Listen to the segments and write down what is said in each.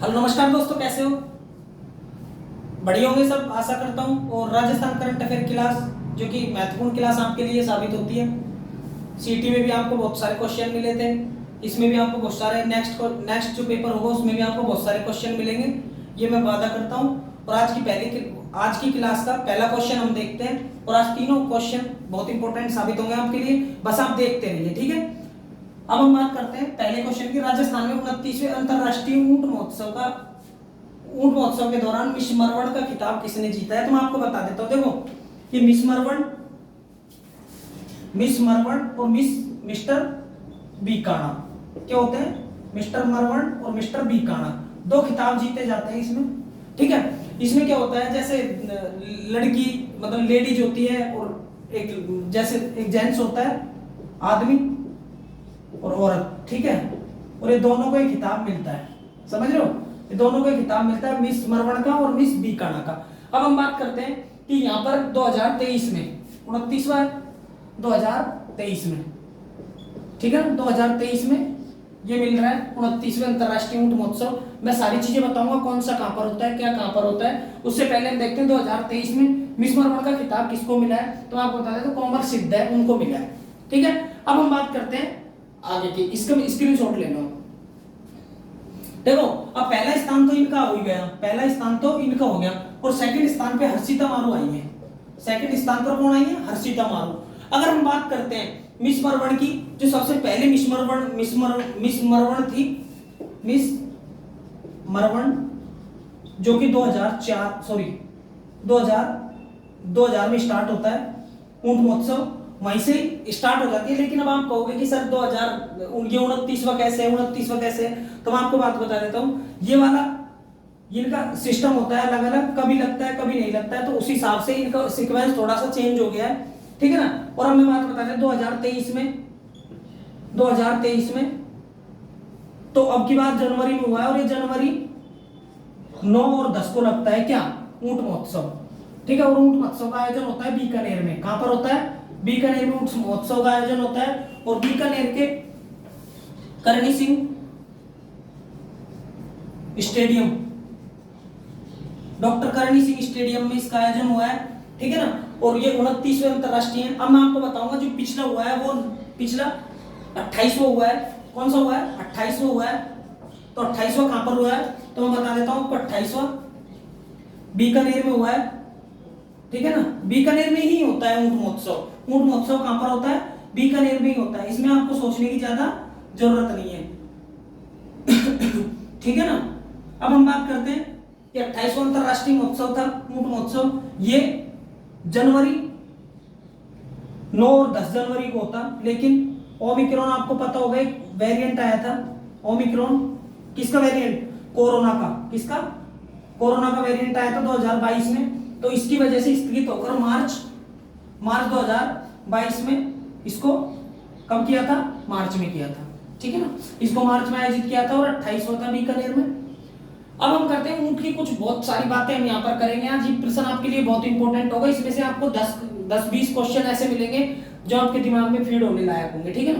Hello नमस्कार दोस्तों, कैसे हो? बढ़िया होंगे सब, आशा करता हूँ। और राजस्थान करंट अफेयर क्लास, जो कि महत्वपूर्ण क्लास आपके लिए साबित होती है। सीटी में भी आपको बहुत सारे क्वेश्चन मिले थे, इसमें भी आपको बहुत सारे नेक्स्ट जो पेपर होगा उसमें भी आपको बहुत सारे क्वेश्चन मिलेंगे, ये मैं वादा करता हूँ। और आज की क्लास का पहला क्वेश्चन हम देखते हैं, और आज तीनों क्वेश्चन बहुत इंपॉर्टेंट साबित होंगे आपके लिए, बस आप देखते रहिए, ठीक है। अब हम बात करते हैं पहले क्वेश्चन की। राजस्थान में 29वें अंतरराष्ट्रीय ऊंट महोत्सव के दौरान मिस मरवण का खिताब किसने जीता है? तो मैं आपको बता देता हूँ। देखो, ये मिस मरवण और मिस्टर बीकाणा क्या होते हैं? मिस्टर मरवण और मिस्टर बीकाणा दो खिताब जीते जाते हैं इसमें, ठीक है। इसमें क्या होता है, जैसे लड़की मतलब लेडीज होती है, और एक जैसे एक जेंट्स होता है, आदमी और औरत, ठीक है। और ये दोनों को एक खिताब मिलता है, समझ रहे हो? ये दोनों को एक खिताब मिलता है, मिस मरवण का और मिस बीकाणा का। अब हम बात करते हैं कि यहाँ पर 2023 में 29वां है, 2023 में, ठीक है। 2023 में ये मिल रहा है 29वें अंतरराष्ट्रीय ऊंट महोत्सव। मैं सारी चीजें बताऊंगा, कौन सा कहां पर होता है, क्या कहां पर होता है। उससे पहले हम देखते हैं 2023 में मिस मरवण का खिताब किसको मिला है। तो आपको बता दें, तो कॉमर सिद्ध है, उनको मिला है, ठीक है। अब हम बात करते हैं आगे की, इसका स्क्रीनशॉट लेना। देखो, अब पहला स्थान तो इनका हो गया, पहला स्थान तो इनका हो गया, और सेकंड स्थान पे हर्षिता मारू आई है। सेकंड स्थान पर कौन आई है? हर्षिता मारू। अगर हम बात करते हैं मिस मरवण की, जो सबसे पहले मिस मरवण थी, मिस मरवण, जो कि 2000 में स्टार्ट होता है ऊंट महोत्सव, वहीं से स्टार्ट हो जाती है। लेकिन अब आप कहोगे कि सर 29वां कैसे है? तो मैं आपको बात बता देता हूँ। ये वाला इनका सिस्टम होता है अलग अलग, कभी लगता है कभी नहीं लगता है, तो उस हिसाब से इनका सीक्वेंस थोड़ा सा चेंज हो गया है, ठीक है ना। और अब मैं बात बता दें 2023 में तो अब की बात जनवरी में हुआ है, और ये जनवरी 9 और 10 को लगता है क्या? ऊंट महोत्सव, ठीक है। और ऊंट महोत्सव का आयोजन होता है बीकानेर में। कहां पर होता है? बीकानेर में ऊंट महोत्सव का आयोजन होता है, और बीकानेर के Karni Singh stadium, doctor Karni Singh stadium में इसका आयोजन हुआ है, ठीक है ना। और ये 29वें अंतरराष्ट्रीय है। अब मैं आपको बताऊंगा, जो पिछला हुआ है वो पिछला 28वां हुआ है। कौन सा हुआ है? 28वां हुआ है। तो 28वां कहां पर हुआ है? तो मैं बता देता हूं आपको, 28वां बीकानेर में हुआ है, ठीक है ना। बीकानेर में ही होता है ऊंट महोत्सव। ऊंट महोत्सव कहां पर होता है? बीकानेर में ही होता है। इसमें आपको सोचने की ज्यादा जरूरत नहीं है, ठीक है ना। अब हम बात करते हैं कि 28वां अंतरराष्ट्रीय महोत्सव था ऊंट महोत्सव, ये जनवरी 9 और 10 जनवरी को होता। लेकिन ओमिक्रॉन, आपको पता होगा, एक वेरिएंट आया था ओमिक्रॉन। किसका वेरिएंट? कोरोना का। किसका? कोरोना का वेरिएंट आया था 2022 में। तो इसकी वजह से स्थगित होकर मार्च 2022 में इसको कब किया था? मार्च में किया था, ठीक है ना। इसको मार्च में आयोजित किया था, और 28वां था बीकानेर में। अब हम करते हैं ऊंट की कुछ बहुत सारी बातें हम यहाँ पर करेंगे। आज ये प्रश्न आपके लिए बहुत इंपॉर्टेंट होगा। इसमें से आपको 10-20 क्वेश्चन ऐसे मिलेंगे जो आपके दिमाग में फीड होने लायक होंगे, ठीक है ना।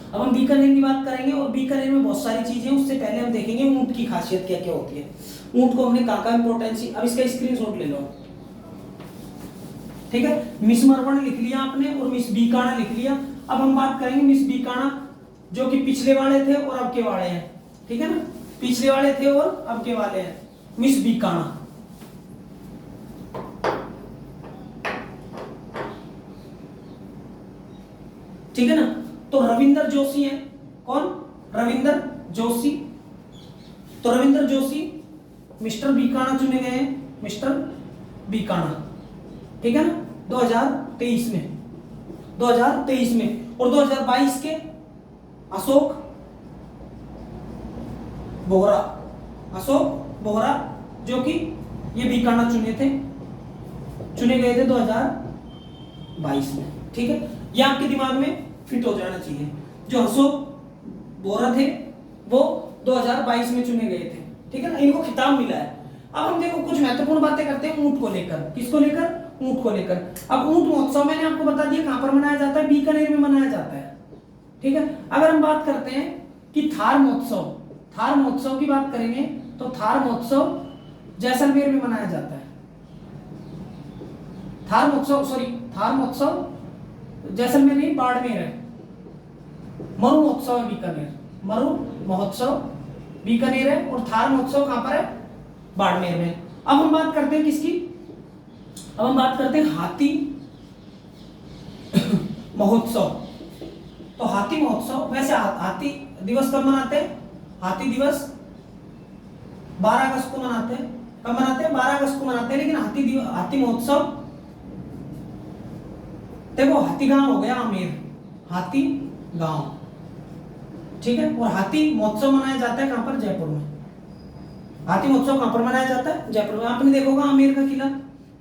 अब हम बीकानेर की बात करेंगे, और बीकानेर में बहुत सारी चीजें। उससे पहले हम देखेंगे ऊंट की खासियत क्या क्या होती है, ऊंट को हमने कहा इंपोर्टेंस। अब इसका स्क्रीनशॉट ले लो, ठीक है। मिस मरवण लिख लिया आपने, और मिस बीकाणा लिख लिया। अब हम बात करेंगे मिस बीकाणा, जो कि पिछले वाले थे और अब के वाले हैं, ठीक है ना। पिछले वाले थे और अब के वाले हैं मिस बीकाणा, ठीक है ना। तो रविंदर जोशी है। कौन? रविंदर जोशी। तो रविंदर जोशी मिस्टर बीकाणा चुने गए हैं, मिस्टर बीकाणा, ठीक है ना। 2023 में और 2022 के अशोक बोहरा, जो कि ये बीकाणा चुने गए थे 2022 में, ठीक है। ये आपके दिमाग में फिट हो जाना चाहिए। जो अशोक बोहरा थे वो 2022 में चुने गए थे, ठीक है ना। इनको खिताब मिला है। अब हम देखो कुछ महत्वपूर्ण बातें करते हैं ऊंट को लेकर। किसको लेकर? ऊंट को लेकर। अब ऊंट महोत्सव मैंने आपको बता दिया कहां पर मनाया जाता है, बीकानेर में मनाया जाता है, ठीक है। अगर हम बात करते हैं कि थार महोत्सव की बात करेंगे तो थार महोत्सव जैसलमेर में मनाया जाता है। थार महोत्सव जैसलमेर नहीं, बाड़मेर है। मरु महोत्सव है बीकानेर, मरु महोत्सव बीकानेर है, और थार महोत्सव कहां पर है? बाड़मेर में। अब हम बात करते हैं किसकी? अब हम बात करते हैं हाथी महोत्सव। तो हाथी महोत्सव, वैसे हाथी दिवस कब मनाते हैं? हाथी दिवस 12 अगस्त को मनाते हैं। कब मनाते हैं? 12 अगस्त को मनाते हैं। लेकिन हाथी महोत्सव, देखो हाथी गांव हो गया आमेर, हाथी गांव, ठीक है। और हाथी महोत्सव मनाया जाता है कहां पर? जयपुर में। हाथी महोत्सव कहां पर मनाया जाता है? जयपुर में। आपने देखा होगा आमेर का किला,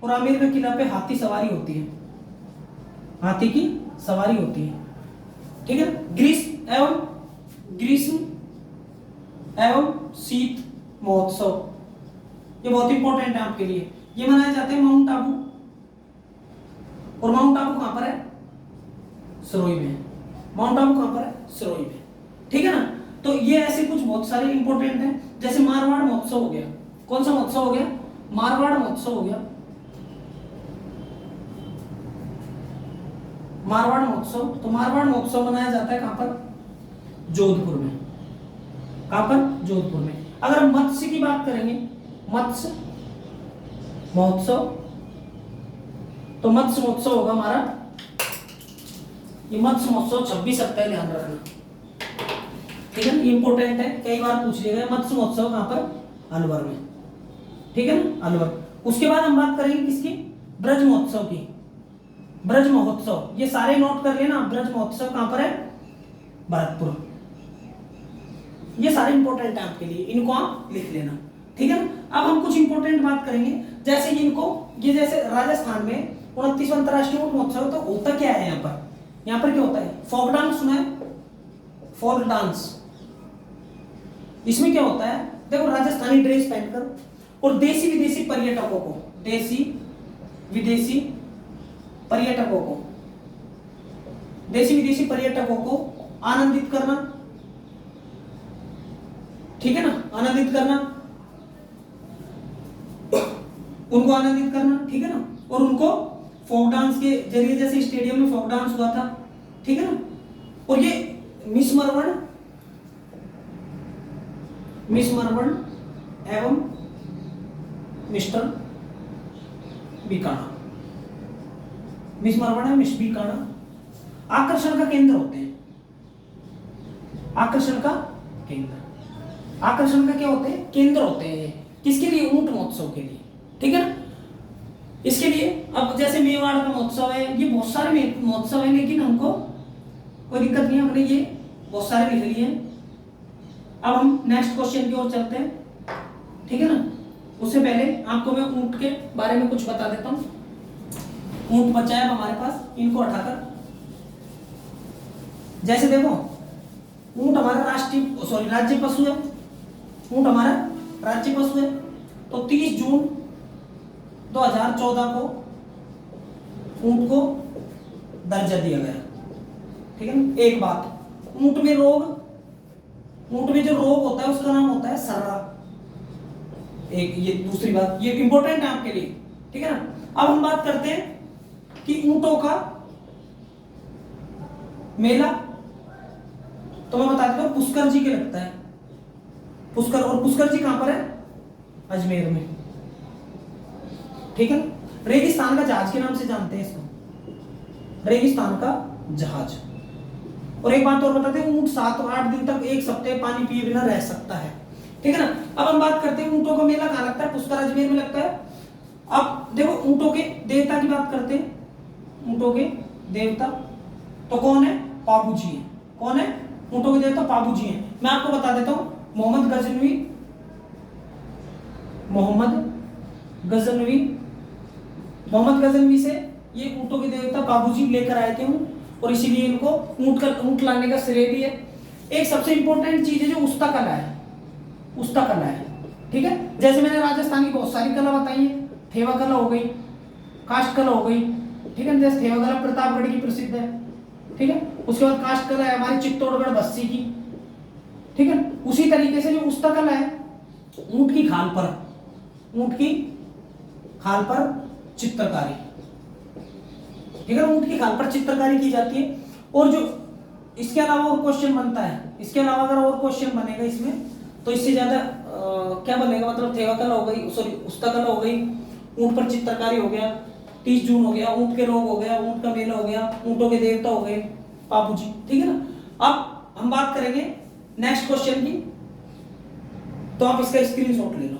और आमेर का किला पे हाथी सवारी होती है, हाथी की सवारी होती है, ठीक है। ग्रीष्म एवं शीत महोत्सव, ये बहुत इंपॉर्टेंट है आपके लिए। ये मनाए जाते हैं माउंट आबू, और माउंट आबू कहां पर है? सिरोही में। माउंट आबू कहां पर है? सिरोही में, ठीक है ना। तो ये ऐसे कुछ बहुत सारे इंपॉर्टेंट हैं। जैसे मारवाड़ महोत्सव हो गया। कौन सा महोत्सव हो गया? मारवाड़ महोत्सव हो गया। मारवाड़ महोत्सव, तो मारवाड़ महोत्सव मनाया जाता है कहां पर? जोधपुर में। कहां पर? जोधपुर में। अगर हम मत्स्य की बात करेंगे, मत्स्य महोत्सव, तो मत्स्य महोत्सव होगा हमारा, ये मत्स्य महोत्सव 26 अप्रैल, ध्यान रखना, ठीक है। इंपॉर्टेंट है, कई बार पूछ लिया गया। मत्स्य महोत्सव कहां पर? अलवर में, ठीक है ना, अलवर। उसके बाद हम बात करेंगे किसकी? ब्रज महोत्सव की। ब्रज महोत्सव, ये सारे नोट कर लेना। ब्रज महोत्सव कहां पर है? भरतपुर। ये सारे इंपॉर्टेंट है आपके लिए, इनको आप लिख लेना, ठीक है ना। अब हम कुछ इंपॉर्टेंट बात करेंगे, जैसे ये जैसे राजस्थान में 29वां अंतरराष्ट्रीय ऊंट महोत्सव, तो होता क्या है यहाँ पर? यहाँ पर क्या होता है? फोक डांस सुना है? फोक डांस, इसमें क्या होता है? देखो राजस्थानी ड्रेस पहनकर, और देसी विदेशी पर्यटकों को, देसी विदेशी पर्यटकों को आनंदित करना, ठीक है ना, आनंदित करना, उनको आनंदित करना, ठीक है ना। और उनको फोक डांस के जरिए, जैसे स्टेडियम में फोक डांस हुआ था, ठीक है ना। और ये मिस मरवण एवं मिस्टर बीकाना, मिस मरवण एवं मिस बीकाना आकर्षण का केंद्र होते हैं। आकर्षण का क्या होते हैं? केंद्र होते हैं। किसके लिए? ऊंट महोत्सव के लिए, ठीक है ना। इसके लिए अब जैसे मेवाड़ का महोत्सव है, ये बहुत सारे महोत्सव है, लेकिन हमको कोई दिक्कत नहीं है, हमने ये बहुत सारे लिख लिए हैं। अब हम नेक्स्ट क्वेश्चन की ओर चलते हैं, ठीक है ना। उससे पहले आपको मैं ऊंट के बारे में कुछ बता देता हूं। ऊंट बचा है हमारे पास, इनको हटाकर, जैसे देखो ऊंट हमारा राज्य पशु है। ऊंट हमारा राज्य पशु है। तो 30 जून 2014 को ऊंट को दर्जा दिया गया, ठीक है ना। एक बात, ऊंट में जो रोग होता है उसका नाम होता है सर्रा। एक ये दूसरी बात, ये इंपॉर्टेंट है आपके लिए, ठीक है ना। अब हम बात करते हैं कि ऊंटों का मेला, तो मैं बता देता हूं, पुष्कर जी के लगता है। पुष्कर जी कहां पर है? अजमेर में, ठीक है। रेगिस्तान का जहाज के नाम से जानते हैं इसको, रेगिस्तान का जहाज। और एक बात और बताते हैं, ऊंट 7 और 8 दिन तक, एक सप्ताह पानी पिए बिना रह सकता है, ठीक है ना। अब हम बात करते हैं ऊंटों का मेला कहां लगता है? पुष्कर अजमेर में लगता है। अब देखो ऊंटों के देवता की बात करते हैं। ऊंटों के देवता तो कौन है? पाबू जी है। कौन है? ऊंटों के देवता पाबू जी हैं। मैं आपको बता देता हूं, मोहम्मद गजनवी से ये ऊंटों के देवता पाबू जी लेकर आए थे और इसीलिए इनको ऊंट लाने का श्रेय भी है। एक सबसे इंपॉर्टेंट चीज है जो उस्ता कला है, ठीक है। जैसे मैंने राजस्थान की बहुत सारी कला बताई है, थेवा कला हो गई, काष्ठ कला हो गई, ठीक है। जैसे थेवा कला प्रतापगढ़ की प्रसिद्ध है, ठीक है। उसके बाद काष्ठ कला है हमारी चित्तौड़गढ़ बस्सी की, ठीक है। उसी तरीके से जो उस्ता कला है ऊंट की खाल पर, ऊंट की खाल पर चित्रकारी, ठीक है, ऊंट की खाल पर चित्रकारी की जाती है। और जो इसके अलावा और क्वेश्चन बनता है, इसके अलावा अगर और क्वेश्चन बनेगा इसमें तो इससे ज्यादा क्या बनेगा, मतलब थेवा कला हो गई, सॉरी उस्ता कला हो गई, ऊंट पर चित्रकारी हो गया, 30 जून हो गया, ऊंट के रोग हो गया, ऊंट का मेला हो गया, ऊंटों के देवता हो गए, बाबू जी, ठीक है ना। अब हम बात करेंगे नेक्स्ट क्वेश्चन की, तो आप इसका स्क्रीनशॉट ले लो।